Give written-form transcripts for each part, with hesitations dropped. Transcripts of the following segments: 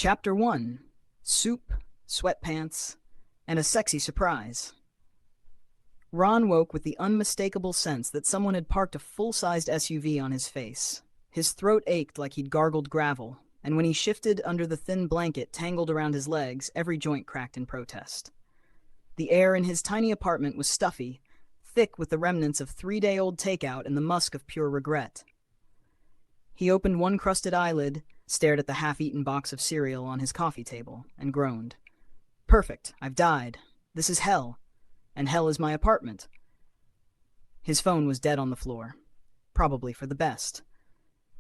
Chapter 1: Soup, Sweatpants, and a Sexy Surprise. Ron woke with the unmistakable sense that someone had parked a full-sized SUV on his face. His throat ached like he'd gargled gravel, and when he shifted under the thin blanket tangled around his legs, every joint cracked in protest. The air in his tiny apartment was stuffy, thick with the remnants of 3-day-old takeout and the musk of pure regret. He opened one crusted eyelid, stared at the half-eaten box of cereal on his coffee table, and groaned. Perfect, I've died. This is hell. And hell is my apartment. His phone was dead on the floor. Probably for the best.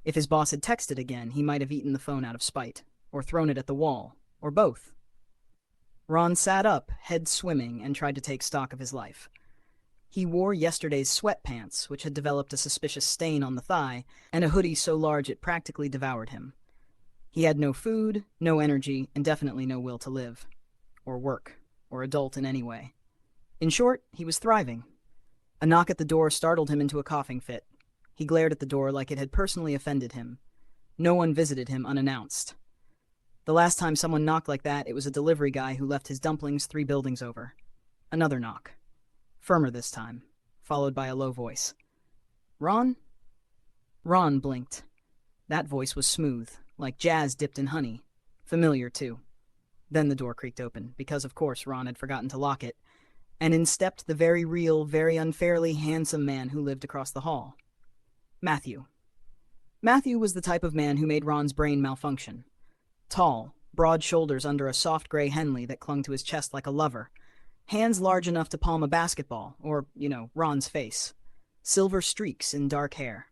If his boss had texted again, he might have eaten the phone out of spite, or thrown it at the wall, or both. Ron sat up, head swimming, and tried to take stock of his life. He wore yesterday's sweatpants, which had developed a suspicious stain on the thigh, and a hoodie so large it practically devoured him. He had no food, no energy, and definitely no will to live. Or work, or adult in any way. In short, he was thriving. A knock at the door startled him into a coughing fit. He glared at the door like it had personally offended him. No one visited him unannounced. The last time someone knocked like that, it was a delivery guy who left his dumplings 3 buildings over. Another knock. Firmer this time, followed by a low voice. "Ron?" Ron blinked. That voice was smooth, like jazz dipped in honey. Familiar, too. Then the door creaked open, because of course Ron had forgotten to lock it, and in stepped the very real, very unfairly handsome man who lived across the hall. Matthew. Matthew was the type of man who made Ron's brain malfunction. Tall, broad shoulders under a soft gray Henley that clung to his chest like a lover. Hands large enough to palm a basketball, or, Ron's face. Silver streaks in dark hair.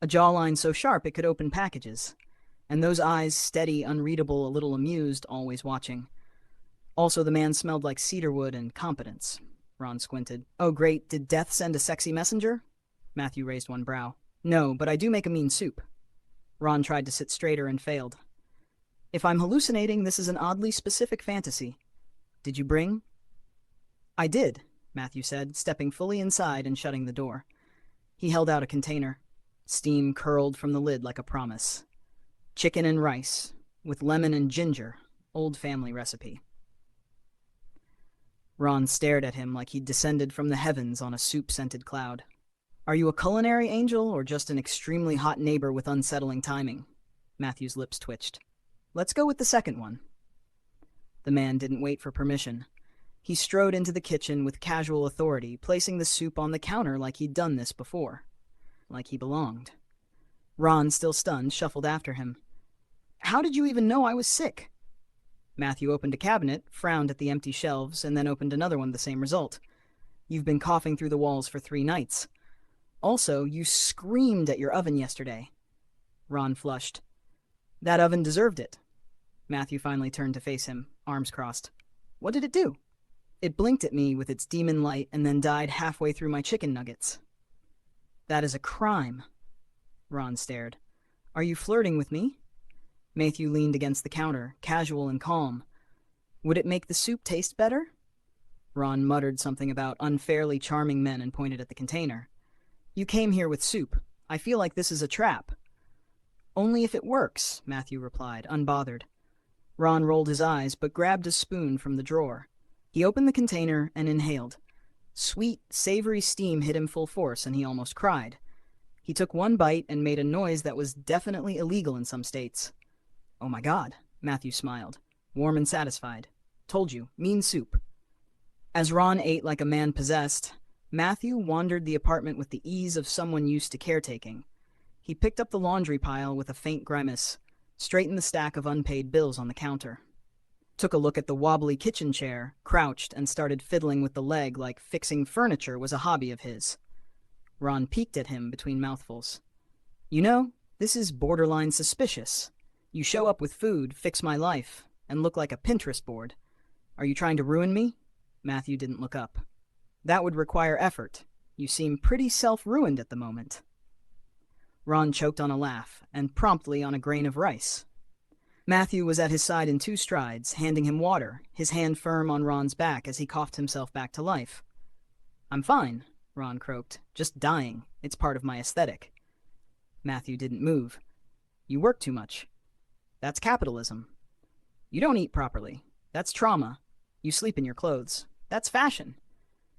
A jawline so sharp it could open packages. And those eyes, steady, unreadable, a little amused, always watching. Also, the man smelled like cedarwood and competence. Ron squinted. Oh, great, did death send a sexy messenger? Matthew raised one brow. No, but I do make a mean soup. Ron tried to sit straighter and failed. If I'm hallucinating, this is an oddly specific fantasy. Did you bring? I did, Matthew said, stepping fully inside and shutting the door. He held out a container. Steam curled from the lid like a promise. Chicken and rice, with lemon and ginger, old family recipe. Ron stared at him like he'd descended from the heavens on a soup-scented cloud. Are you a culinary angel or just an extremely hot neighbor with unsettling timing? Matthew's lips twitched. Let's go with the second one. The man didn't wait for permission. He strode into the kitchen with casual authority, placing the soup on the counter like he'd done this before. Like he belonged. Ron, still stunned, shuffled after him. How did you even know I was sick? Matthew opened a cabinet, frowned at the empty shelves, and then opened another one, the same result. You've been coughing through the walls for 3 nights. Also, you screamed at your oven yesterday. Ron flushed. That oven deserved it. Matthew finally turned to face him, arms crossed. What did it do? It blinked at me with its demon light and then died halfway through my chicken nuggets. That is a crime. Ron stared. Are you flirting with me? Matthew leaned against the counter, casual and calm. Would it make the soup taste better? Ron muttered something about unfairly charming men and pointed at the container. You came here with soup. I feel like this is a trap. Only if it works, Matthew replied, unbothered. Ron rolled his eyes, but grabbed a spoon from the drawer. He opened the container and inhaled. Sweet, savory steam hit him full force, and he almost cried. He took one bite and made a noise that was definitely illegal in some states. Oh my God, Matthew smiled, warm and satisfied. Told you, mean soup. As Ron ate like a man possessed, Matthew wandered the apartment with the ease of someone used to caretaking. He picked up the laundry pile with a faint grimace, straightened the stack of unpaid bills on the counter. Took a look at the wobbly kitchen chair, crouched, and started fiddling with the leg like fixing furniture was a hobby of his. Ron peeked at him between mouthfuls. You know, this is borderline suspicious. You show up with food, fix my life, and look like a Pinterest board. Are you trying to ruin me? Matthew didn't look up. That would require effort. You seem pretty self-ruined at the moment. Ron choked on a laugh, and promptly on a grain of rice. Matthew was at his side in 2 strides, handing him water, his hand firm on Ron's back as he coughed himself back to life. I'm fine, Ron croaked. Just dying. It's part of my aesthetic. Matthew didn't move. You work too much. That's capitalism. You don't eat properly. That's trauma. You sleep in your clothes. That's fashion.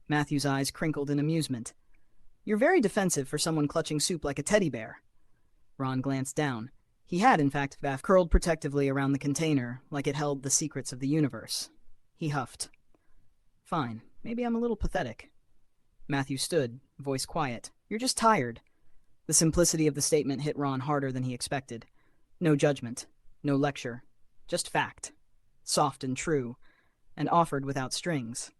Matthew's eyes crinkled in amusement. You're very defensive for someone clutching soup like a teddy bear. Ron glanced down. He had, in fact, Vaff curled protectively around the container, like it held the secrets of the universe. He huffed. Fine, maybe I'm a little pathetic. Matthew stood, voice quiet. You're just tired. The simplicity of the statement hit Ron harder than he expected. No judgment, no lecture, just fact. Soft and true, and offered without strings.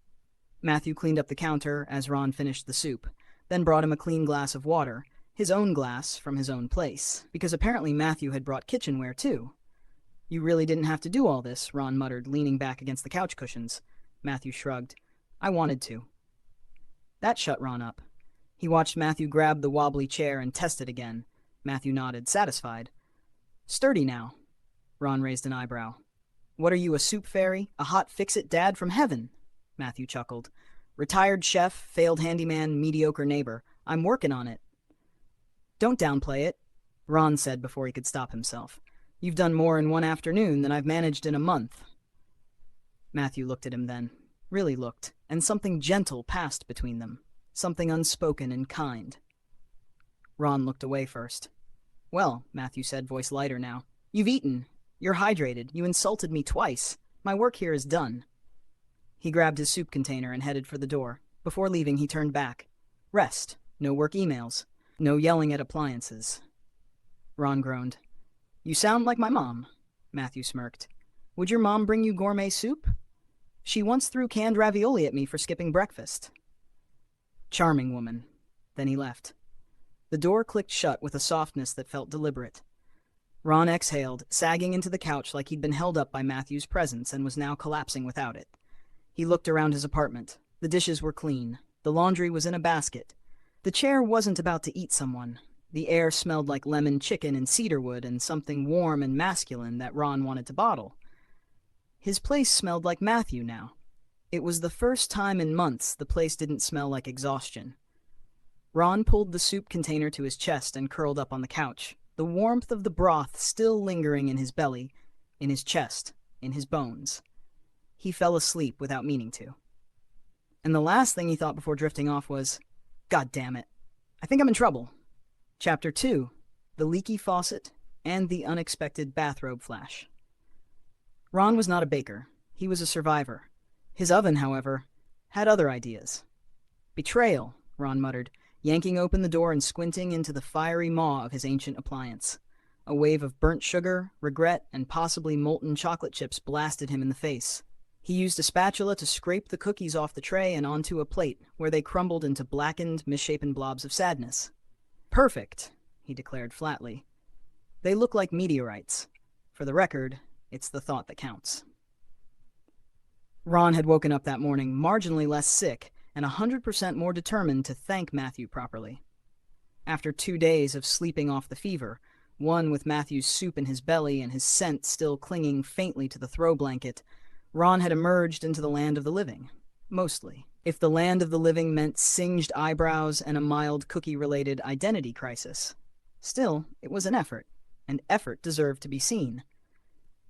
Matthew cleaned up the counter as Ron finished the soup, then brought him a clean glass of water, his own glass from his own place, because apparently Matthew had brought kitchenware too. You really didn't have to do all this, Ron muttered, leaning back against the couch cushions. Matthew shrugged. I wanted to. That shut Ron up. He watched Matthew grab the wobbly chair and test it again. Matthew nodded, satisfied. Sturdy now. Ron raised an eyebrow. What are you, a soup fairy? A hot fix-it dad from heaven? Matthew chuckled. Retired chef, failed handyman, mediocre neighbor. I'm working on it. Don't downplay it, Ron said before he could stop himself. You've done more in one afternoon than I've managed in a month. Matthew looked at him then, really looked, and something gentle passed between them, something unspoken and kind. Ron looked away first. Well, Matthew said, voice lighter now, you've eaten. You're hydrated. You insulted me twice. My work here is done. He grabbed his soup container and headed for the door. Before leaving, he turned back. Rest. No work emails. No yelling at appliances. Ron groaned. You sound like my mom, Matthew smirked. Would your mom bring you gourmet soup? She once threw canned ravioli at me for skipping breakfast. Charming woman. Then he left. The door clicked shut with a softness that felt deliberate. Ron exhaled, sagging into the couch like he'd been held up by Matthew's presence and was now collapsing without it. He looked around his apartment. The dishes were clean. The laundry was in a basket. The chair wasn't about to eat someone. The air smelled like lemon chicken and cedarwood and something warm and masculine that Ron wanted to bottle. His place smelled like Matthew now. It was the first time in months the place didn't smell like exhaustion. Ron pulled the soup container to his chest and curled up on the couch, the warmth of the broth still lingering in his belly, in his chest, in his bones. He fell asleep without meaning to. And the last thing he thought before drifting off was, God damn it, I think I'm in trouble. Chapter 2, The Leaky Faucet and the Unexpected Bathrobe Flash. Ron was not a baker. He was a survivor. His oven, however, had other ideas. Betrayal, Ron muttered, yanking open the door and squinting into the fiery maw of his ancient appliance. A wave of burnt sugar, regret, and possibly molten chocolate chips blasted him in the face. He used a spatula to scrape the cookies off the tray and onto a plate, where they crumbled into blackened, misshapen blobs of sadness. Perfect, he declared flatly. They look like meteorites. For the record, it's the thought that counts. Ron had woken up that morning marginally less sick and 100% more determined to thank Matthew properly. After 2 days of sleeping off the fever, one with Matthew's soup in his belly and his scent still clinging faintly to the throw blanket, Ron had emerged into the land of the living. Mostly. If the land of the living meant singed eyebrows and a mild cookie-related identity crisis. Still, it was an effort, and effort deserved to be seen.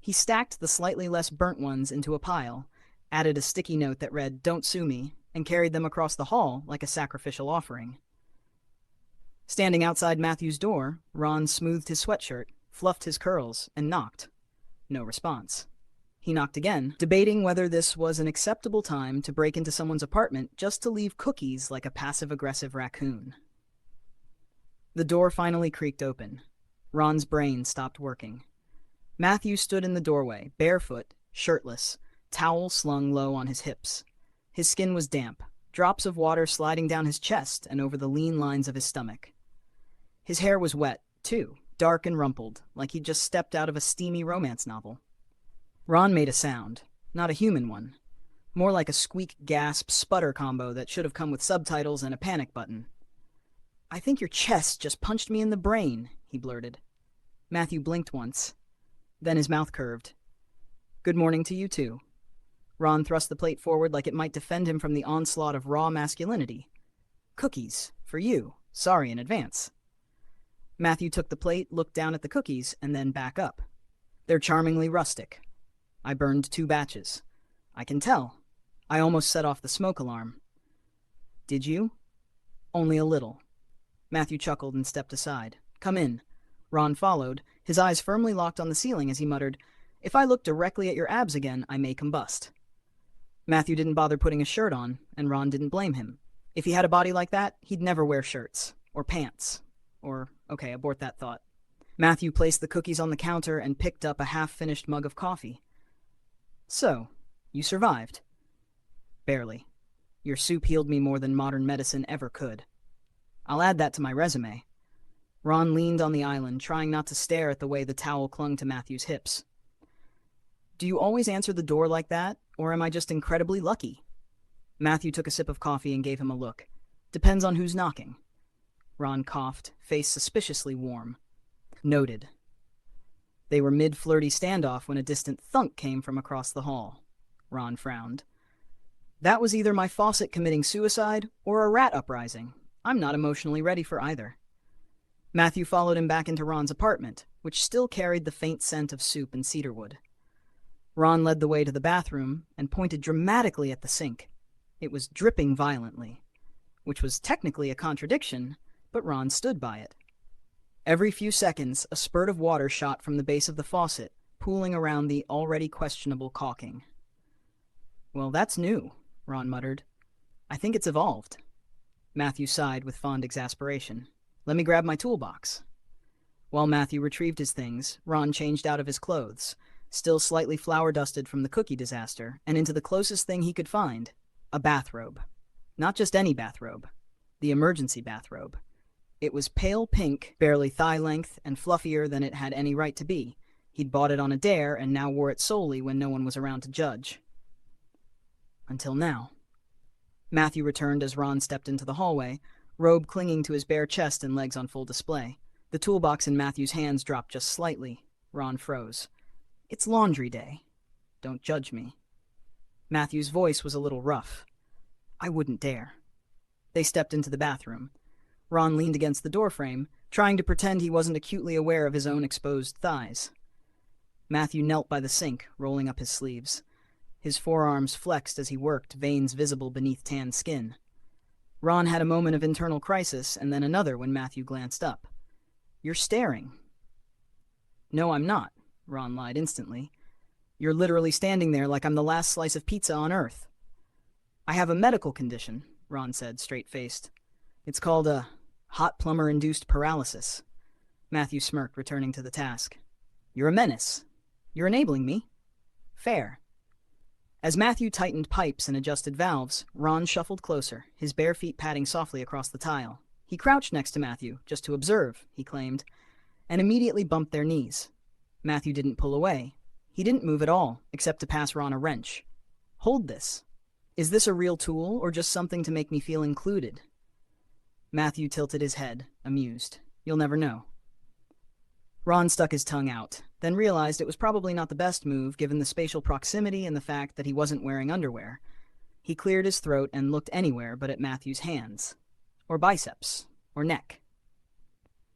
He stacked the slightly less burnt ones into a pile, added a sticky note that read, "Don't sue me," and carried them across the hall like a sacrificial offering. Standing outside Matthew's door, Ron smoothed his sweatshirt, fluffed his curls, and knocked. No response. He knocked again, debating whether this was an acceptable time to break into someone's apartment just to leave cookies like a passive-aggressive raccoon. The door finally creaked open. Ron's brain stopped working. Matthew stood in the doorway, barefoot, shirtless, towel slung low on his hips. His skin was damp, drops of water sliding down his chest and over the lean lines of his stomach. His hair was wet, too, dark and rumpled, like he'd just stepped out of a steamy romance novel. Ron made a sound, not a human one. More like a squeak-gasp-sputter combo that should have come with subtitles and a panic button. "I think your chest just punched me in the brain," he blurted. Matthew blinked once. Then his mouth curved. "Good morning to you, too." Ron thrust the plate forward like it might defend him from the onslaught of raw masculinity. "Cookies, for you. Sorry in advance." Matthew took the plate, looked down at the cookies, and then back up. "They're charmingly rustic." I burned 2 batches. I can tell. I almost set off the smoke alarm. Did you? Only a little. Matthew chuckled and stepped aside. Come in. Ron followed, his eyes firmly locked on the ceiling as he muttered, If I look directly at your abs again, I may combust. Matthew didn't bother putting a shirt on, and Ron didn't blame him. If he had a body like that, he'd never wear shirts. Or pants. Or, okay, abort that thought. Matthew placed the cookies on the counter and picked up a half-finished mug of coffee. So, you survived. Barely. Your soup healed me more than modern medicine ever could. I'll add that to my resume. Ron leaned on the island, trying not to stare at the way the towel clung to Matthew's hips. Do you always answer the door like that, or am I just incredibly lucky? Matthew took a sip of coffee and gave him a look. Depends on who's knocking. Ron coughed, face suspiciously warm. Noted. They were mid-flirty standoff when a distant thunk came from across the hall. Ron frowned. That was either my faucet committing suicide or a rat uprising. I'm not emotionally ready for either. Matthew followed him back into Ron's apartment, which still carried the faint scent of soup and cedarwood. Ron led the way to the bathroom and pointed dramatically at the sink. It was dripping violently, which was technically a contradiction, but Ron stood by it. Every few seconds, a spurt of water shot from the base of the faucet, pooling around the already questionable caulking. Well, that's new, Ron muttered. I think it's evolved. Matthew sighed with fond exasperation. Let me grab my toolbox. While Matthew retrieved his things, Ron changed out of his clothes, still slightly flour-dusted from the cookie disaster, and into the closest thing he could find, a bathrobe. Not just any bathrobe. The emergency bathrobe. It was pale pink, barely thigh-length, and fluffier than it had any right to be. He'd bought it on a dare and now wore it solely when no one was around to judge. Until now. Matthew returned as Ron stepped into the hallway, robe clinging to his bare chest and legs on full display. The toolbox in Matthew's hands dropped just slightly. Ron froze. It's laundry day. Don't judge me. Matthew's voice was a little rough. I wouldn't dare. They stepped into the bathroom. Ron leaned against the doorframe, trying to pretend he wasn't acutely aware of his own exposed thighs. Matthew knelt by the sink, rolling up his sleeves. His forearms flexed as he worked, veins visible beneath tan skin. Ron had a moment of internal crisis, and then another when Matthew glanced up. You're staring. No, I'm not, Ron lied instantly. You're literally standing there like I'm the last slice of pizza on Earth. I have a medical condition, Ron said, straight-faced. It's called a hot plumber-induced paralysis. Matthew smirked, returning to the task. You're a menace. You're enabling me. Fair. As Matthew tightened pipes and adjusted valves, Ron shuffled closer, his bare feet padding softly across the tile. He crouched next to Matthew, just to observe, he claimed, and immediately bumped their knees. Matthew didn't pull away. He didn't move at all, except to pass Ron a wrench. Hold this. Is this a real tool, or just something to make me feel included? Matthew tilted his head, amused. You'll never know. Ron stuck his tongue out, then realized it was probably not the best move given the spatial proximity and the fact that he wasn't wearing underwear. He cleared his throat and looked anywhere but at Matthew's hands. Or biceps. Or neck.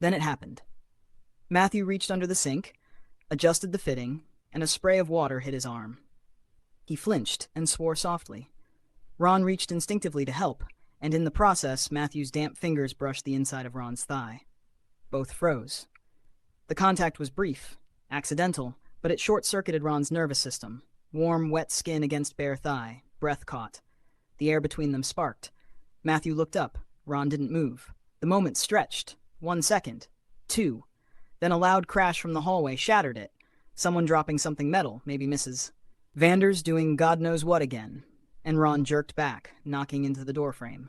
Then it happened. Matthew reached under the sink, adjusted the fitting, and a spray of water hit his arm. He flinched and swore softly. Ron reached instinctively to help, and in the process, Matthew's damp fingers brushed the inside of Ron's thigh. Both froze. The contact was brief, accidental, but it short-circuited Ron's nervous system. Warm, wet skin against bare thigh, breath caught. The air between them sparked. Matthew looked up. Ron didn't move. The moment stretched. 1 second. 2. Then a loud crash from the hallway shattered it. Someone dropping something metal, maybe Mrs. Vanders doing God knows what again. And Ron jerked back, knocking into the doorframe.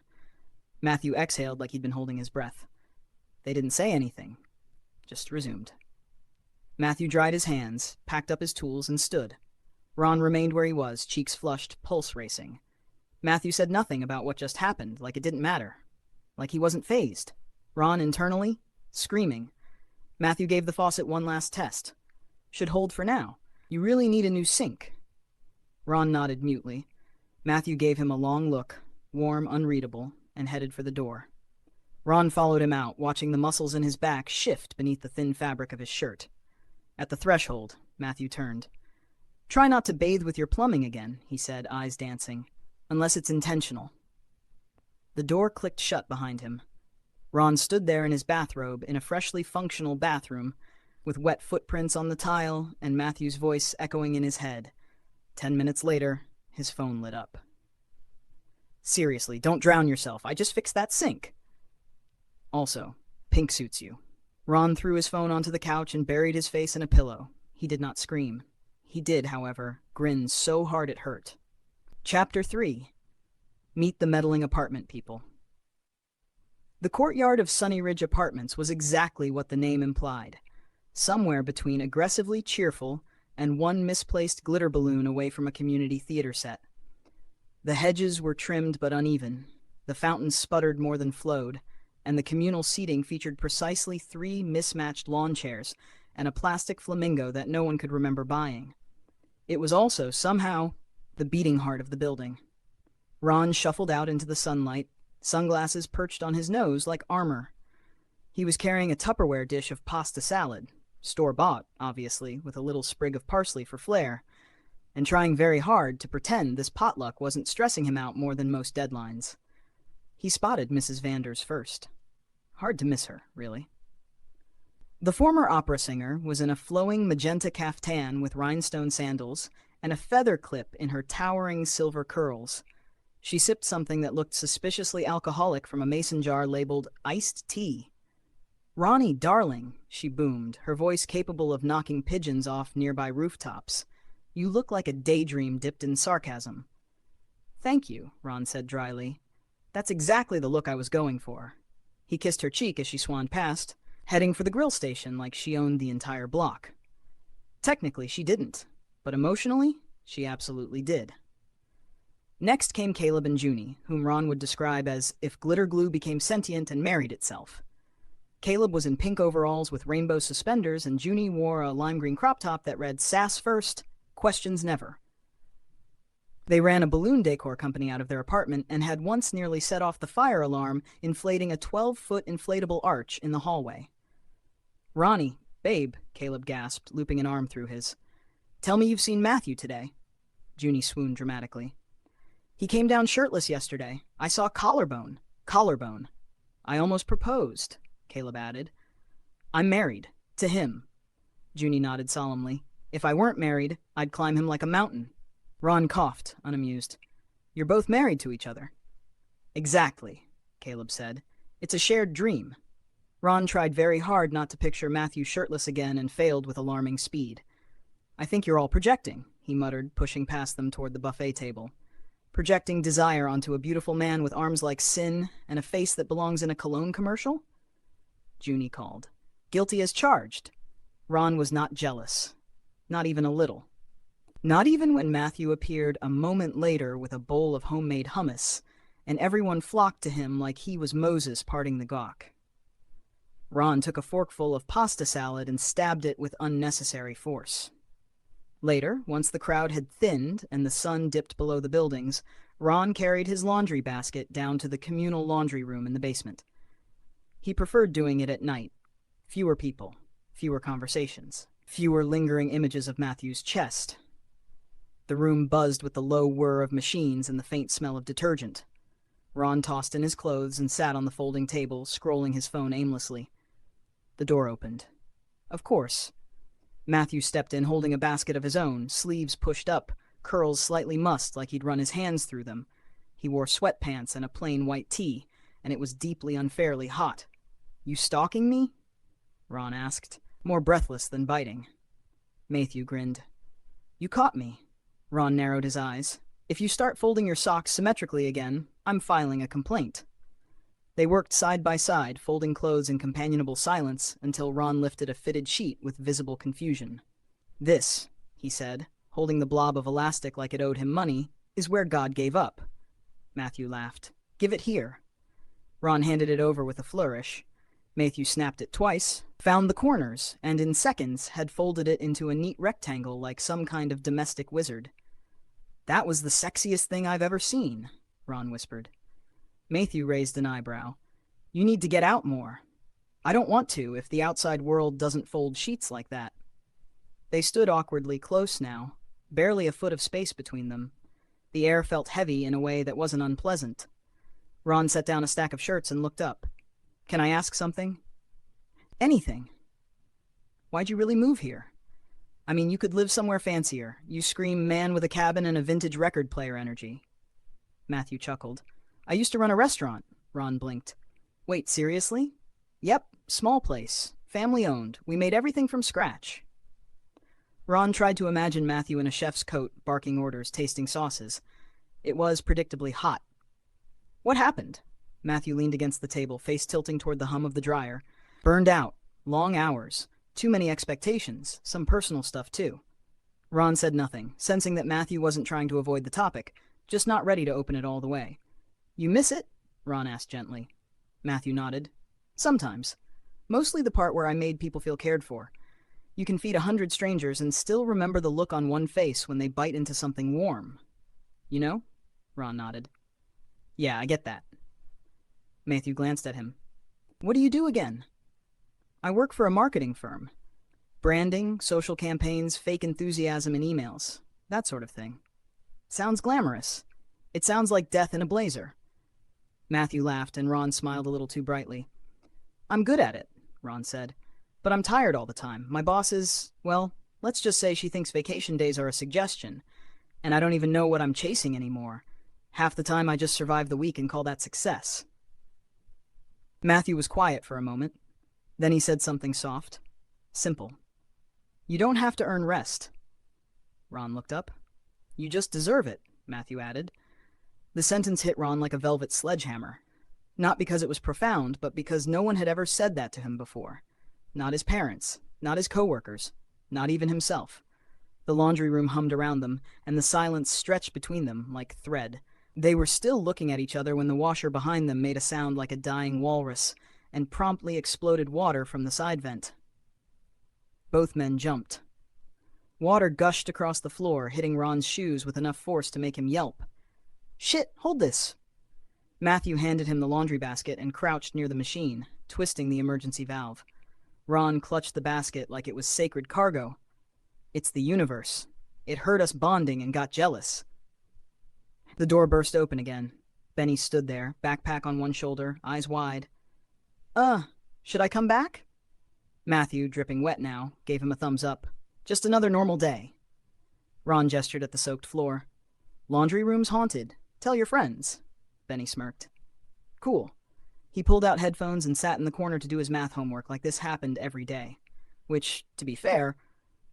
Matthew exhaled like he'd been holding his breath. They didn't say anything. Just resumed. Matthew dried his hands, packed up his tools, and stood. Ron remained where he was, cheeks flushed, pulse racing. Matthew said nothing about what just happened, like it didn't matter. Like he wasn't fazed. Ron internally, screaming. Matthew gave the faucet one last test. Should hold for now. You really need a new sink. Ron nodded mutely. Matthew gave him a long look, warm, unreadable, and headed for the door. Ron followed him out, watching the muscles in his back shift beneath the thin fabric of his shirt. At the threshold, Matthew turned. Try not to bathe with your plumbing again, he said, eyes dancing, unless it's intentional. The door clicked shut behind him. Ron stood there in his bathrobe in a freshly functional bathroom, with wet footprints on the tile and Matthew's voice echoing in his head. 10 minutes later, his phone lit up. Seriously, don't drown yourself. I just fixed that sink. Also, pink suits you. Ron threw his phone onto the couch and buried his face in a pillow. He did not scream. He did, however, grin so hard it hurt. Chapter 3. Meet the Meddling Apartment People. The courtyard of Sunny Ridge Apartments was exactly what the name implied. Somewhere between aggressively cheerful and one misplaced glitter balloon away from a community theater set. The hedges were trimmed but uneven, the fountains sputtered more than flowed, and the communal seating featured precisely 3 mismatched lawn chairs and a plastic flamingo that no one could remember buying. It was also, somehow, the beating heart of the building. Ron shuffled out into the sunlight, sunglasses perched on his nose like armor. He was carrying a Tupperware dish of pasta salad, store-bought, obviously, with a little sprig of parsley for flair, and trying very hard to pretend this potluck wasn't stressing him out more than most deadlines. He spotted Mrs. Vanders first. Hard to miss her, really. The former opera singer was in a flowing magenta caftan with rhinestone sandals and a feather clip in her towering silver curls. She sipped something that looked suspiciously alcoholic from a mason jar labeled iced tea. "Ronnie, darling," she boomed, her voice capable of knocking pigeons off nearby rooftops. "You look like a daydream dipped in sarcasm." "Thank you," Ron said dryly. "That's exactly the look I was going for." He kissed her cheek as she swanned past, heading for the grill station like she owned the entire block. Technically, she didn't, but emotionally, she absolutely did. Next came Caleb and Junie, whom Ron would describe as if glitter glue became sentient and married itself. Caleb was in pink overalls with rainbow suspenders, and Junie wore a lime green crop top that read "Sass first, questions never." They ran a balloon decor company out of their apartment and had once nearly set off the fire alarm, inflating a 12-foot inflatable arch in the hallway. "Ronnie, babe," Caleb gasped, looping an arm through his. "Tell me you've seen Matthew today." Junie swooned dramatically. "He came down shirtless yesterday. I saw collarbone. Collarbone. I almost proposed," Caleb added. "I'm married. To him." Junie nodded solemnly. "If I weren't married, I'd climb him like a mountain." Ron coughed, unamused. "You're both married to each other." "Exactly," Caleb said. "It's a shared dream." Ron tried very hard not to picture Matthew shirtless again and failed with alarming speed. "I think you're all projecting," he muttered, pushing past them toward the buffet table. "Projecting desire onto a beautiful man with arms like sin and a face that belongs in a cologne commercial?" Junie called. "Guilty as charged." Ron was not jealous. Not even a little. Not even when Matthew appeared a moment later with a bowl of homemade hummus, and everyone flocked to him like he was Moses parting the gawk. Ron took a forkful of pasta salad and stabbed it with unnecessary force. Later, once the crowd had thinned and the sun dipped below the buildings, Ron carried his laundry basket down to the communal laundry room in the basement. He preferred doing it at night. Fewer people, fewer conversations, fewer lingering images of Matthew's chest. The room buzzed with the low whir of machines and the faint smell of detergent. Ron tossed in his clothes and sat on the folding table, scrolling his phone aimlessly. The door opened. Of course. Matthew stepped in holding a basket of his own, sleeves pushed up, curls slightly mussed like he'd run his hands through them. He wore sweatpants and a plain white tee, and it was deeply unfairly hot. "You stalking me?" Ron asked, more breathless than biting. Matthew grinned. "You caught me." Ron narrowed his eyes. "If you start folding your socks symmetrically again, I'm filing a complaint." They worked side by side, folding clothes in companionable silence, until Ron lifted a fitted sheet with visible confusion. "This," he said, holding the blob of elastic like it owed him money, "is where God gave up." Matthew laughed. "Give it here." Ron handed it over with a flourish. Matthew snapped it twice, found the corners, and in seconds had folded it into a neat rectangle like some kind of domestic wizard. "That was the sexiest thing I've ever seen," Ron whispered. Matthew raised an eyebrow. "You need to get out more." "I don't want to if the outside world doesn't fold sheets like that." They stood awkwardly close now, barely a foot of space between them. The air felt heavy in a way that wasn't unpleasant. Ron set down a stack of shirts and looked up. "Can I ask something?" "Anything." "Why'd you really move here? I mean, you could live somewhere fancier. You scream man with a cabin and a vintage record player energy." Matthew chuckled. "I used to run a restaurant." Ron blinked. "Wait, seriously?" "Yep, small place. Family owned. We made everything from scratch." Ron tried to imagine Matthew in a chef's coat, barking orders, tasting sauces. It was predictably hot. "What happened?" Matthew leaned against the table, face tilting toward the hum of the dryer. "Burned out. Long hours. Too many expectations. Some personal stuff, too." Ron said nothing, sensing that Matthew wasn't trying to avoid the topic, just not ready to open it all the way. "You miss it?" Ron asked gently. Matthew nodded. "Sometimes. Mostly the part where I made people feel cared for. You can feed 100 strangers and still remember the look on one face when they bite into something warm. You know?" Ron nodded. "Yeah, I get that." Matthew glanced at him. "What do you do again?" "I work for a marketing firm. Branding, social campaigns, fake enthusiasm in emails. That sort of thing." "Sounds glamorous. It sounds like death in a blazer." Matthew laughed, and Ron smiled a little too brightly. "I'm good at it," Ron said. "But I'm tired all the time. My boss is, well, let's just say she thinks vacation days are a suggestion, and I don't even know what I'm chasing anymore. Half the time I just survive the week and call that success." Matthew was quiet for a moment. Then he said something soft, simple. "You don't have to earn rest." Ron looked up. "You just deserve it," Matthew added. The sentence hit Ron like a velvet sledgehammer. Not because it was profound, but because no one had ever said that to him before. Not his parents, not his coworkers, not even himself. The laundry room hummed around them, and the silence stretched between them like thread. They were still looking at each other when the washer behind them made a sound like a dying walrus, and promptly exploded water from the side vent. Both men jumped. Water gushed across the floor, hitting Ron's shoes with enough force to make him yelp. "Shit, hold this!" Matthew handed him the laundry basket and crouched near the machine, twisting the emergency valve. Ron clutched the basket like it was sacred cargo. "It's the universe. It heard us bonding and got jealous." The door burst open again. Benny stood there, backpack on one shoulder, eyes wide. Should I come back?" Matthew, dripping wet now, gave him a thumbs up. "Just another normal day." Ron gestured at the soaked floor. "Laundry room's haunted. Tell your friends." Benny smirked. "Cool." He pulled out headphones and sat in the corner to do his math homework like this happened every day. Which, to be fair,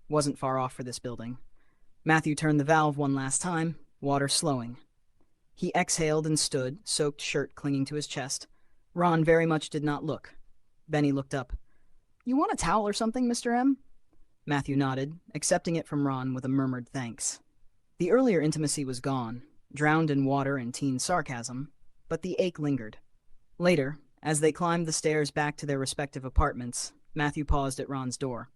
wasn't far off for this building. Matthew turned the valve one last time, water slowing. He exhaled and stood, soaked shirt clinging to his chest. Ron very much did not look. Benny looked up. "You want a towel or something, Mr. M?" Matthew nodded, accepting it from Ron with a murmured thanks. The earlier intimacy was gone, drowned in water and teen sarcasm, but the ache lingered. Later, as they climbed the stairs back to their respective apartments, Matthew paused at Ron's door.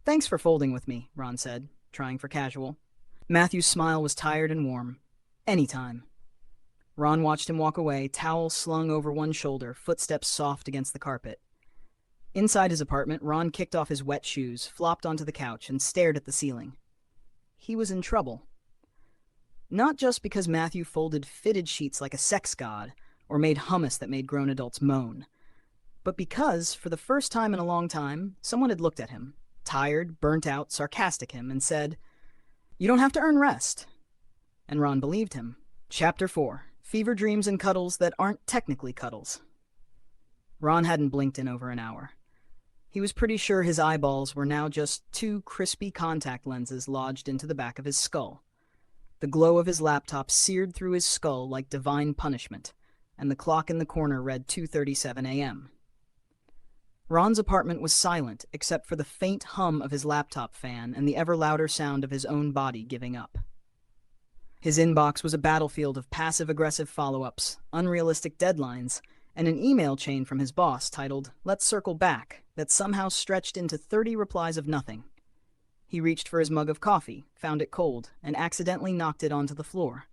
"Thanks for folding with me," Ron said, trying for casual. Matthew's smile was tired and warm. "Anytime." Ron watched him walk away, towel slung over one shoulder, footsteps soft against the carpet. Inside his apartment, Ron kicked off his wet shoes, flopped onto the couch, and stared at the ceiling. He was in trouble. Not just because Matthew folded fitted sheets like a sex god, or made hummus that made grown adults moan, but because, for the first time in a long time, someone had looked at him, tired, burnt out, sarcastic him, and said, "You don't have to earn rest." And Ron believed him. Chapter 4. Fever dreams and cuddles that aren't technically cuddles. Ron hadn't blinked in over an hour. He was pretty sure his eyeballs were now just 2 crispy contact lenses lodged into the back of his skull. The glow of his laptop seared through his skull like divine punishment, and the clock in the corner read 2:37 a.m. Ron's apartment was silent except for the faint hum of his laptop fan and the ever louder sound of his own body giving up. His inbox was a battlefield of passive-aggressive follow-ups, unrealistic deadlines, and an email chain from his boss titled, "Let's Circle Back," that somehow stretched into 30 replies of nothing. He reached for his mug of coffee, found it cold, and accidentally knocked it onto the floor.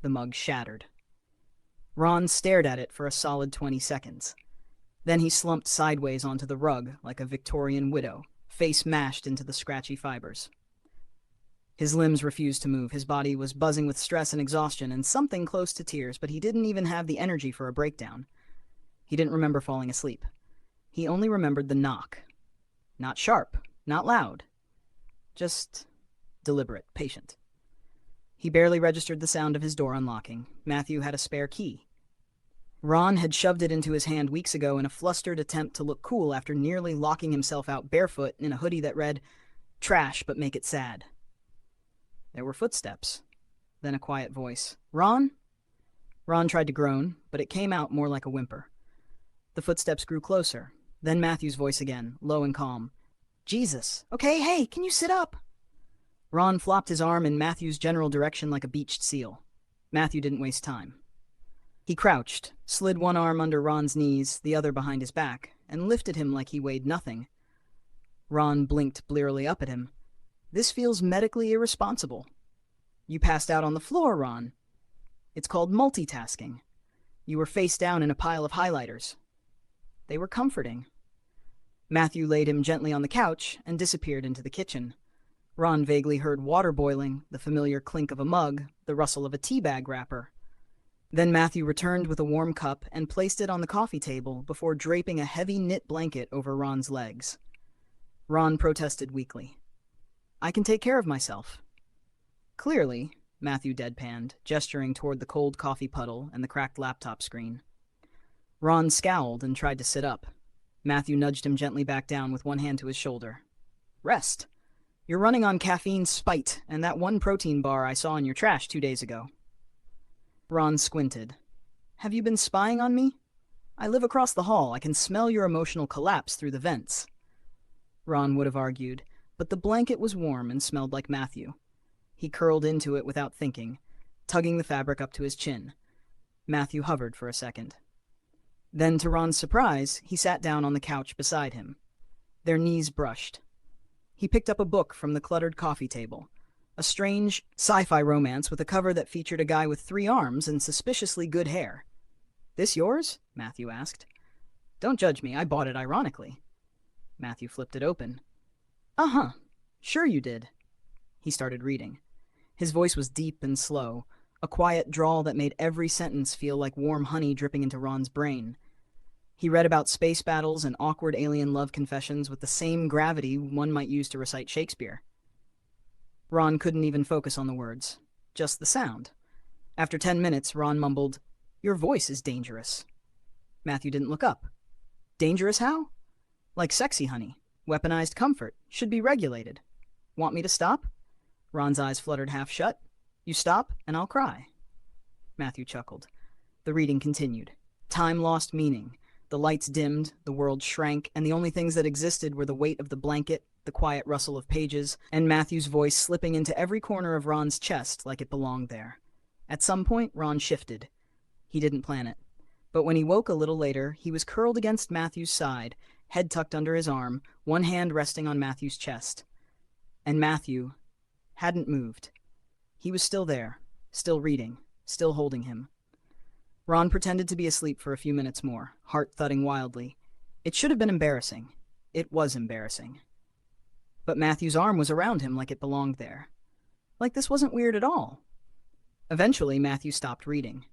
The mug shattered. Ron stared at it for a solid 20 seconds. Then he slumped sideways onto the rug like a Victorian widow, face mashed into the scratchy fibers. His limbs refused to move. His body was buzzing with stress and exhaustion and something close to tears, but he didn't even have the energy for a breakdown. He didn't remember falling asleep. He only remembered the knock. Not sharp, not loud. Just deliberate, patient. He barely registered the sound of his door unlocking. Matthew had a spare key. Ron had shoved it into his hand weeks ago in a flustered attempt to look cool after nearly locking himself out barefoot in a hoodie that read, "Trash, but make it sad." There were footsteps. Then a quiet voice. "Ron?" Ron tried to groan, but it came out more like a whimper. The footsteps grew closer. Then Matthew's voice again, low and calm. "Jesus. Okay, hey, can you sit up?" Ron flopped his arm in Matthew's general direction like a beached seal. Matthew didn't waste time. He crouched, slid one arm under Ron's knees, the other behind his back, and lifted him like he weighed nothing. Ron blinked blearily up at him. "This feels medically irresponsible." "You passed out on the floor, Ron." "It's called multitasking." "You were face down in a pile of highlighters." They were comforting. Matthew laid him gently on the couch and disappeared into the kitchen. Ron vaguely heard water boiling, the familiar clink of a mug, the rustle of a tea bag wrapper. Then Matthew returned with a warm cup and placed it on the coffee table before draping a heavy knit blanket over Ron's legs. Ron protested weakly. "I can take care of myself." "Clearly," Matthew deadpanned, gesturing toward the cold coffee puddle and the cracked laptop screen. Ron scowled and tried to sit up. Matthew nudged him gently back down with one hand to his shoulder. "Rest. You're running on caffeine spite and that one protein bar I saw in your trash 2 days ago." Ron squinted. "Have you been spying on me? I live across the hall. I can smell your emotional collapse through the vents." Ron would have argued, but the blanket was warm and smelled like Matthew. He curled into it without thinking, tugging the fabric up to his chin. Matthew hovered for a second. Then, to Ron's surprise, he sat down on the couch beside him. Their knees brushed. He picked up a book from the cluttered coffee table. A strange sci-fi romance with a cover that featured a guy with 3 arms and suspiciously good hair. "This yours?" Matthew asked. "Don't judge me, I bought it ironically." Matthew flipped it open. "Uh-huh. Sure you did." He started reading. His voice was deep and slow, a quiet drawl that made every sentence feel like warm honey dripping into Ron's brain. He read about space battles and awkward alien love confessions with the same gravity one might use to recite Shakespeare. Ron couldn't even focus on the words, just the sound. After 10 minutes, Ron mumbled, "Your voice is dangerous." Matthew didn't look up. "Dangerous how?" "Like sexy honey. Weaponized comfort. Should be regulated." "Want me to stop?" Ron's eyes fluttered half shut. "You stop, and I'll cry." Matthew chuckled. The reading continued. Time lost meaning. The lights dimmed, the world shrank, and the only things that existed were the weight of the blanket, the quiet rustle of pages, and Matthew's voice slipping into every corner of Ron's chest like it belonged there. At some point, Ron shifted. He didn't plan it. But when he woke a little later, he was curled against Matthew's side, head tucked under his arm, one hand resting on Matthew's chest. And Matthew hadn't moved. He was still there, still reading, still holding him. Ron pretended to be asleep for a few minutes more, heart thudding wildly. It should have been embarrassing. It was embarrassing. But Matthew's arm was around him like it belonged there. Like this wasn't weird at all. Eventually, Matthew stopped reading.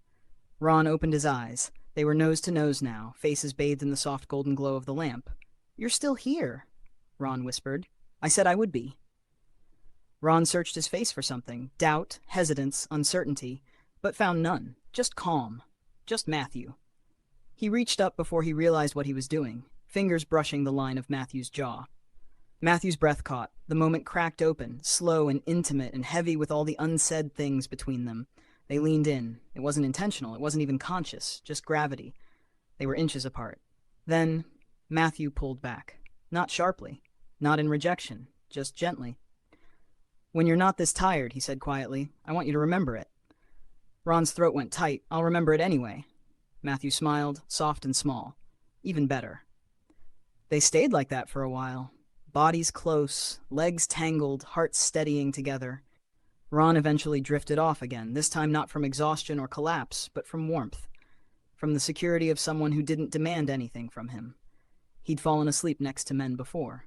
Ron opened his eyes. They were nose to nose now, faces bathed in the soft golden glow of the lamp. "You're still here," Ron whispered. "I said I would be." Ron searched his face for something, doubt, hesitance, uncertainty, but found none, just calm, just Matthew. He reached up before he realized what he was doing, fingers brushing the line of Matthew's jaw. Matthew's breath caught, the moment cracked open, slow and intimate and heavy with all the unsaid things between them. They leaned in. It wasn't intentional, it wasn't even conscious, just gravity. They were inches apart. Then, Matthew pulled back. Not sharply, not in rejection, just gently. "When you're not this tired," he said quietly, "I want you to remember it." Ron's throat went tight. "I'll remember it anyway." Matthew smiled, soft and small. "Even better." They stayed like that for a while. Bodies close, legs tangled, hearts steadying together. Ron eventually drifted off again, this time not from exhaustion or collapse, but from warmth. From the security of someone who didn't demand anything from him. He'd fallen asleep next to men before.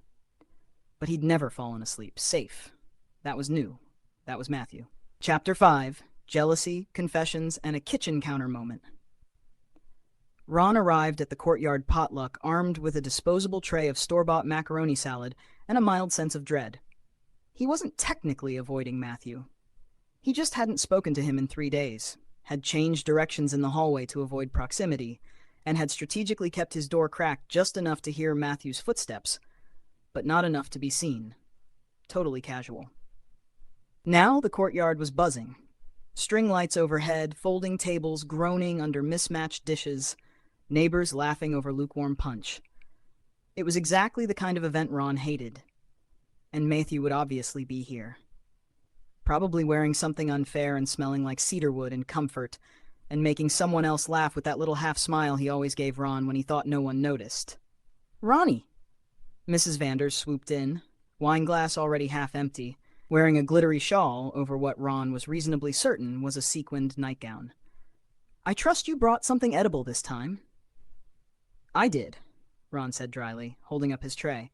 But he'd never fallen asleep, safe. That was new. That was Matthew. Chapter 5, Jealousy, Confessions, and a Kitchen Counter Moment. Ron arrived at the courtyard potluck armed with a disposable tray of store-bought macaroni salad and a mild sense of dread. He wasn't technically avoiding Matthew. He just hadn't spoken to him in 3 days, had changed directions in the hallway to avoid proximity, and had strategically kept his door cracked just enough to hear Matthew's footsteps, but not enough to be seen. Totally casual. Now the courtyard was buzzing. String lights overhead, folding tables groaning under mismatched dishes, neighbors laughing over lukewarm punch. It was exactly the kind of event Ron hated. And Matthew would obviously be here. Probably wearing something unfair and smelling like cedarwood and comfort, and making someone else laugh with that little half-smile he always gave Ron when he thought no one noticed. "Ronnie!" Mrs. Vanders swooped in, wineglass already half empty, wearing a glittery shawl over what Ron was reasonably certain was a sequined nightgown. "I trust you brought something edible this time." "I did," Ron said dryly, holding up his tray.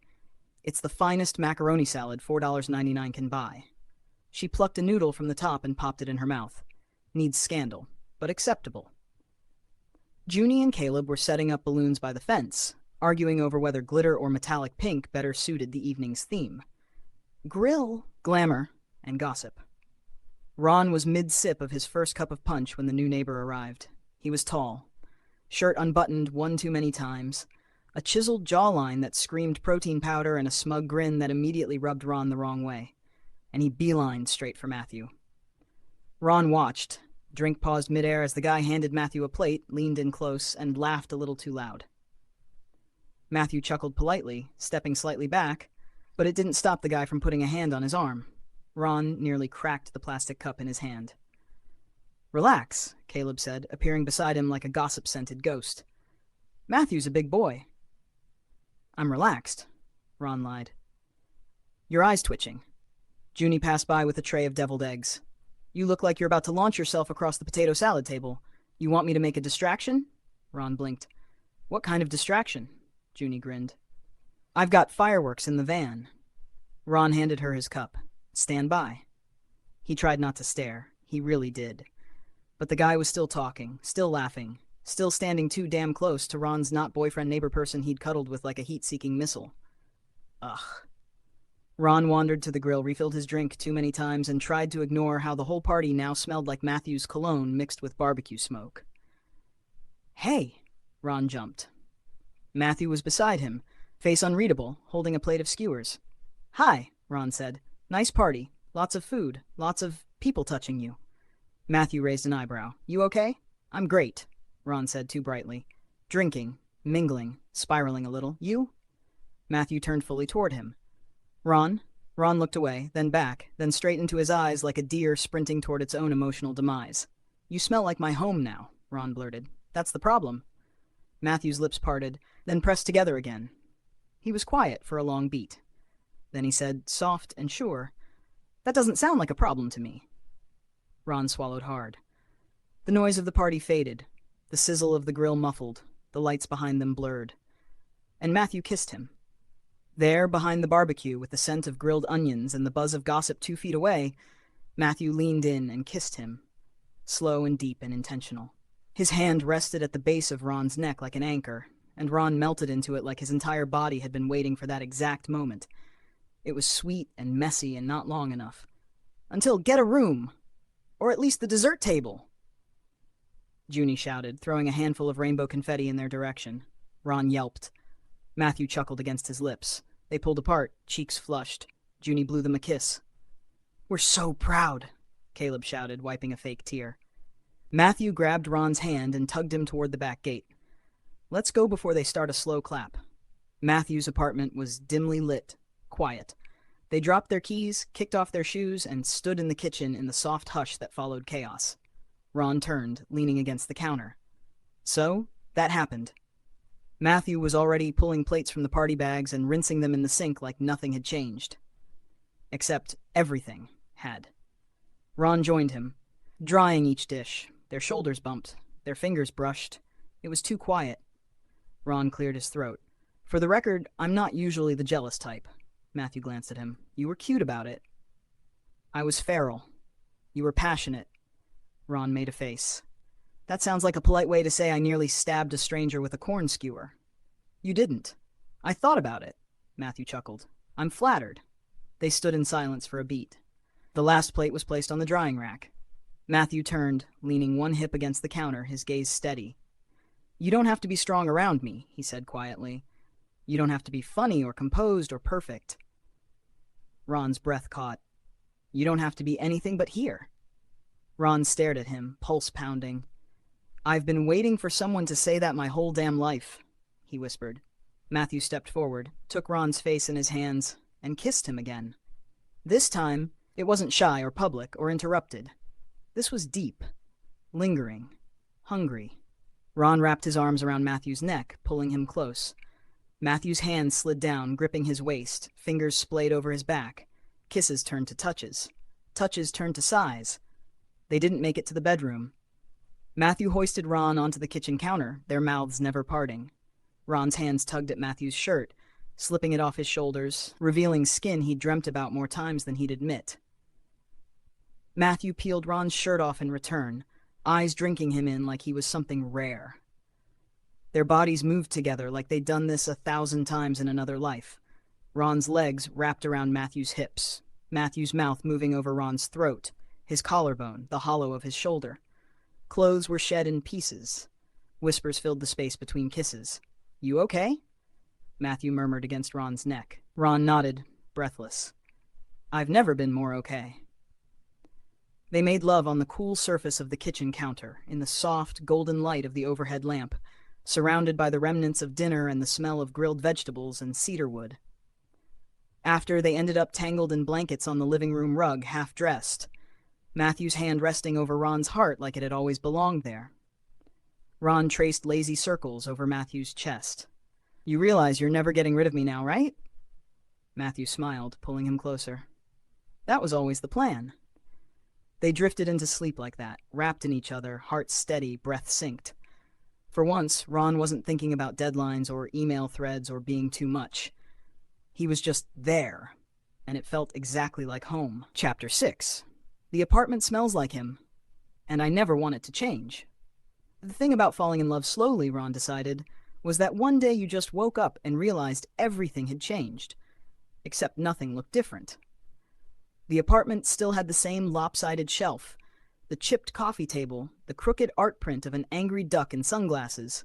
"It's the finest macaroni salad $4.99 can buy." She plucked a noodle from the top and popped it in her mouth. Needs scandal, but acceptable. Junie and Caleb were setting up balloons by the fence, arguing over whether glitter or metallic pink better suited the evening's theme. Grill, glamour, and gossip. Ron was mid-sip of his first cup of punch when the new neighbor arrived. He was tall, shirt unbuttoned one too many times, a chiseled jawline that screamed protein powder and a smug grin that immediately rubbed Ron the wrong way, and he beelined straight for Matthew. Ron watched, drink paused midair as the guy handed Matthew a plate, leaned in close, and laughed a little too loud. Matthew chuckled politely, stepping slightly back, but it didn't stop the guy from putting a hand on his arm. Ron nearly cracked the plastic cup in his hand. "Relax," Caleb said, appearing beside him like a gossip-scented ghost. "Matthew's a big boy." "I'm relaxed," Ron lied. "Your eye's twitching." Junie passed by with a tray of deviled eggs. "You look like you're about to launch yourself across the potato salad table. You want me to make a distraction?" Ron blinked. "What kind of distraction?" Junie grinned. "I've got fireworks in the van." Ron handed her his cup. "Stand by." He tried not to stare. He really did. But the guy was still talking, still laughing, still standing too damn close to Ron's not-boyfriend neighbor person he'd cuddled with like a heat-seeking missile. Ugh. Ron wandered to the grill, refilled his drink too many times, and tried to ignore how the whole party now smelled like Matthew's cologne mixed with barbecue smoke. "Hey!" Ron jumped. Matthew was beside him, face unreadable, holding a plate of skewers. "Hi," Ron said. "Nice party. Lots of food. Lots of people touching you." Matthew raised an eyebrow. "You okay?" "I'm great," Ron said too brightly. "Drinking, mingling, spiraling a little. You?" Matthew turned fully toward him. "Ron?" Ron looked away, then back, then straight into his eyes like a deer sprinting toward its own emotional demise. "You smell like my home now," Ron blurted. "That's the problem." Matthew's lips parted, then pressed together again. He was quiet for a long beat. Then he said, soft and sure, "That doesn't sound like a problem to me." Ron swallowed hard. The noise of the party faded, the sizzle of the grill muffled, the lights behind them blurred. And Matthew kissed him. There, behind the barbecue, with the scent of grilled onions and the buzz of gossip 2 feet away, Matthew leaned in and kissed him, slow and deep and intentional. His hand rested at the base of Ron's neck like an anchor, and Ron melted into it like his entire body had been waiting for that exact moment. It was sweet and messy and not long enough. Until "Get a room! Or at least the dessert table!" Junie shouted, throwing a handful of rainbow confetti in their direction. Ron yelped. Matthew chuckled against his lips. They pulled apart, cheeks flushed. Junie blew them a kiss. "We're so proud," Caleb shouted, wiping a fake tear. Matthew grabbed Ron's hand and tugged him toward the back gate. "Let's go before they start a slow clap." Matthew's apartment was dimly lit, quiet. They dropped their keys, kicked off their shoes, and stood in the kitchen in the soft hush that followed chaos. Ron turned, leaning against the counter. So, that happened. Matthew was already pulling plates from the party bags and rinsing them in the sink like nothing had changed. Except everything had. Ron joined him, drying each dish. Their shoulders bumped, their fingers brushed. It was too quiet. Ron cleared his throat. "For the record, I'm not usually the jealous type." Matthew glanced at him. "You were cute about it." I was feral. You were passionate. Ron made a face. That sounds like a polite way to say I nearly stabbed a stranger with a corn skewer. You didn't. I thought about it, Matthew chuckled. I'm flattered. They stood in silence for a beat. The last plate was placed on the drying rack. Matthew turned, leaning one hip against the counter, his gaze steady. You don't have to be strong around me, he said quietly. You don't have to be funny or composed or perfect. Ron's breath caught. You don't have to be anything but here. Ron stared at him, pulse pounding. I've been waiting for someone to say that my whole damn life, he whispered. Matthew stepped forward, took Ron's face in his hands, and kissed him again. This time, it wasn't shy or public or interrupted. This was deep, lingering, hungry. Ron wrapped his arms around Matthew's neck, pulling him close. Matthew's hands slid down, gripping his waist, fingers splayed over his back. Kisses turned to touches. Touches turned to sighs. They didn't make it to the bedroom. Matthew hoisted Ron onto the kitchen counter, their mouths never parting. Ron's hands tugged at Matthew's shirt, slipping it off his shoulders, revealing skin he'd dreamt about more times than he'd admit. Matthew peeled Ron's shirt off in return, eyes drinking him in like he was something rare. Their bodies moved together like they'd done this 1,000 times in another life. Ron's legs wrapped around Matthew's hips, Matthew's mouth moving over Ron's throat, his collarbone, the hollow of his shoulder. Clothes were shed in pieces. Whispers filled the space between kisses. You okay? Matthew murmured against Ron's neck. Ron nodded, breathless. I've never been more okay. They made love on the cool surface of the kitchen counter, in the soft, golden light of the overhead lamp, surrounded by the remnants of dinner and the smell of grilled vegetables and cedar wood. After, they ended up tangled in blankets on the living room rug, half-dressed, Matthew's hand resting over Ron's heart like it had always belonged there. Ron traced lazy circles over Matthew's chest. You realize you're never getting rid of me now, right? Matthew smiled, pulling him closer. That was always the plan. They drifted into sleep like that, wrapped in each other, hearts steady, breath synced. For once, Ron wasn't thinking about deadlines or email threads or being too much. He was just there, and it felt exactly like home. Chapter 6. The apartment smells like him, and I never want it to change. The thing about falling in love slowly, Ron decided, was that one day you just woke up and realized everything had changed, except nothing looked different. The apartment still had the same lopsided shelf, the chipped coffee table, the crooked art print of an angry duck in sunglasses.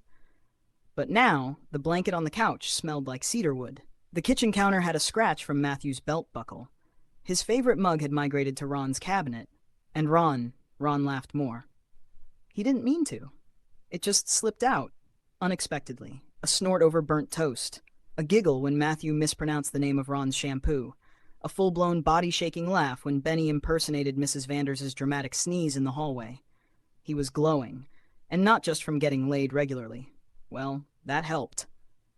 But now, the blanket on the couch smelled like cedarwood. The kitchen counter had a scratch from Matthew's belt buckle. His favorite mug had migrated to Ron's cabinet, and Ron laughed more. He didn't mean to. It just slipped out, unexpectedly. A snort over burnt toast, a giggle when Matthew mispronounced the name of Ron's shampoo, a full-blown body-shaking laugh when Benny impersonated Mrs. Vanders's dramatic sneeze in the hallway. He was glowing, and not just from getting laid regularly. Well, that helped.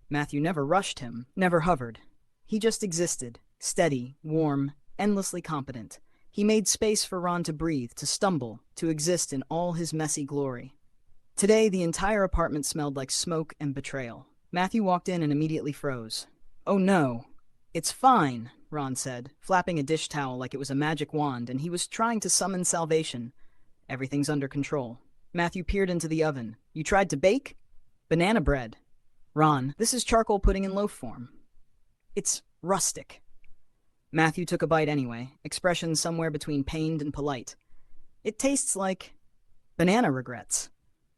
Matthew never rushed him, never hovered. He just existed, steady, warm, endlessly competent. He made space for Ron to breathe, to stumble, to exist in all his messy glory. Today, the entire apartment smelled like smoke and betrayal. Matthew walked in and immediately froze. Oh no. It's fine, Ron said, flapping a dish towel like it was a magic wand, and he was trying to summon salvation. Everything's under control. Matthew peered into the oven. You tried to bake? Banana bread. Ron, this is charcoal pudding in loaf form. It's rustic. Matthew took a bite anyway, expression somewhere between pained and polite. It tastes like banana regrets.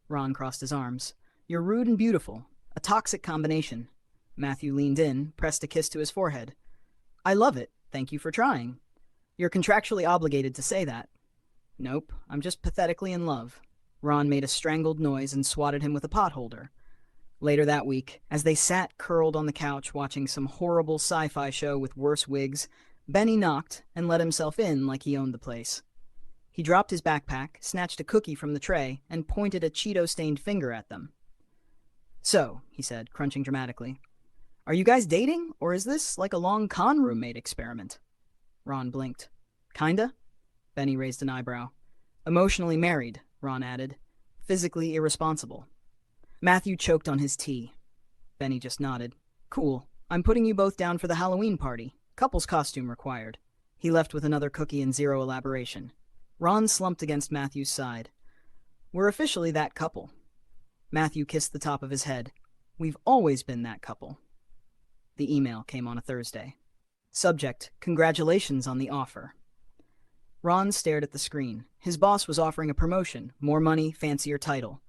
Ron crossed his arms. You're rude and beautiful. A toxic combination. Matthew leaned in, pressed a kiss to his forehead. I love it. Thank you for trying. You're contractually obligated to say that. Nope, I'm just pathetically in love. Ron made a strangled noise and swatted him with a potholder. Later that week, as they sat curled on the couch watching some horrible sci-fi show with worse wigs, Benny knocked and let himself in like he owned the place. He dropped his backpack, snatched a cookie from the tray, and pointed a Cheeto-stained finger at them. So, he said, crunching dramatically, are you guys dating, or is this like a long con roommate experiment? Ron blinked. Kinda? Benny raised an eyebrow. Emotionally married, Ron added. Physically irresponsible. Matthew choked on his tea. Benny just nodded. Cool. I'm putting you both down for the Halloween party. Couple's costume required. He left with another cookie and zero elaboration. Ron slumped against Matthew's side. We're officially that couple. Matthew kissed the top of his head. We've always been that couple. The email came on a Thursday. Subject: congratulations on the offer. Ron stared at the screen. His boss was offering a promotion, more money, fancier title.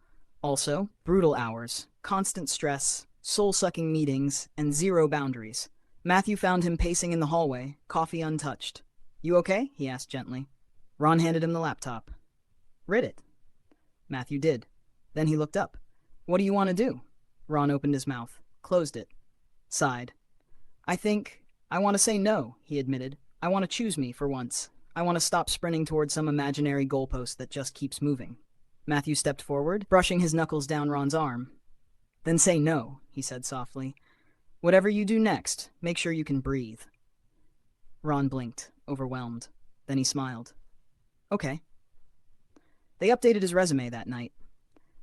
Also, brutal hours, constant stress, soul-sucking meetings, and zero boundaries. Matthew found him pacing in the hallway, coffee untouched. You okay? He asked gently. Ron handed him the laptop. Read it. Matthew did. Then he looked up. What do you want to do? Ron opened his mouth, closed it, sighed. I want to say no, he admitted. I want to choose me for once. I want to stop sprinting toward some imaginary goalpost that just keeps moving. Matthew stepped forward, brushing his knuckles down Ron's arm. Then say no, he said softly. Whatever you do next, make sure you can breathe. Ron blinked, overwhelmed. Then he smiled. Okay. They updated his resume that night.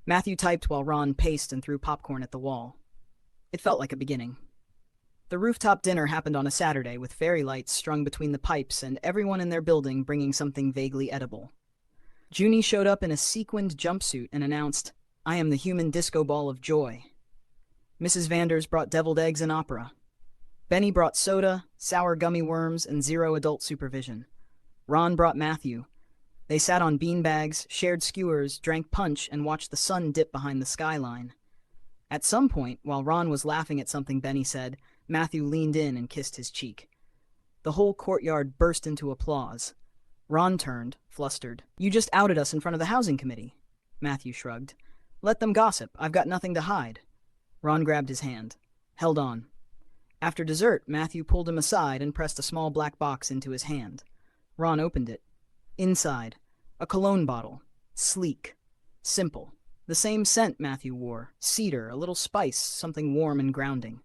Matthew typed while Ron paced and threw popcorn at the wall. It felt like a beginning. The rooftop dinner happened on a Saturday with fairy lights strung between the pipes and everyone in their building bringing something vaguely edible. Junie showed up in a sequined jumpsuit and announced, I am the human disco ball of joy. Mrs. Vanders brought deviled eggs and opera. Benny brought soda, sour gummy worms, and zero adult supervision. Ron brought Matthew. They sat on beanbags, shared skewers, drank punch, and watched the sun dip behind the skyline. At some point, while Ron was laughing at something Benny said, Matthew leaned in and kissed his cheek. The whole courtyard burst into applause. Ron turned, flustered. You just outed us in front of the housing committee. Matthew shrugged. Let them gossip. I've got nothing to hide. Ron grabbed his hand. Held on. After dessert, Matthew pulled him aside and pressed a small black box into his hand. Ron opened it. Inside, a cologne bottle. Sleek. Simple. The same scent Matthew wore. Cedar, a little spice, something warm and grounding.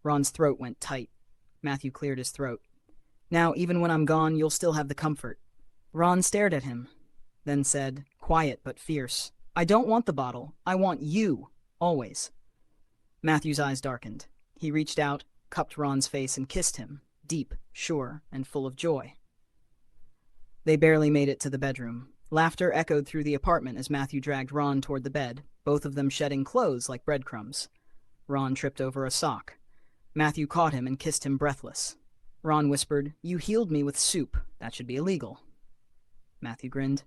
Ron's throat went tight. Matthew cleared his throat. Now, even when I'm gone, you'll still have the comfort. Ron stared at him, then said, quiet but fierce, I don't want the bottle. I want you. Always. Matthew's eyes darkened. He reached out, cupped Ron's face, and kissed him, deep, sure, and full of joy. They barely made it to the bedroom. Laughter echoed through the apartment as Matthew dragged Ron toward the bed, both of them shedding clothes like breadcrumbs. Ron tripped over a sock. Matthew caught him and kissed him breathless. Ron whispered, You healed me with soup. That should be illegal. Matthew grinned.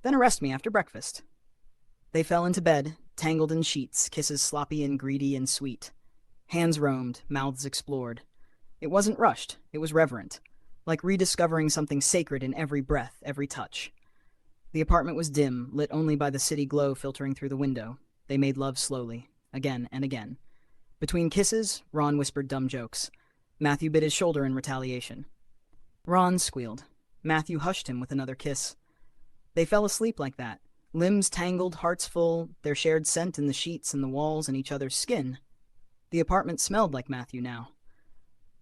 Then arrest me after breakfast. They fell into bed, tangled in sheets, kisses sloppy and greedy and sweet. Hands roamed, mouths explored. It wasn't rushed, it was reverent, like rediscovering something sacred in every breath, every touch. The apartment was dim, lit only by the city glow filtering through the window. They made love slowly, again and again. Between kisses, Ron whispered dumb jokes. Matthew bit his shoulder in retaliation. Ron squealed. Matthew hushed him with another kiss. They fell asleep like that, limbs tangled, hearts full, their shared scent in the sheets and the walls and each other's skin. The apartment smelled like Matthew now.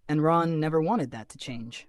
And Ron never wanted that to change.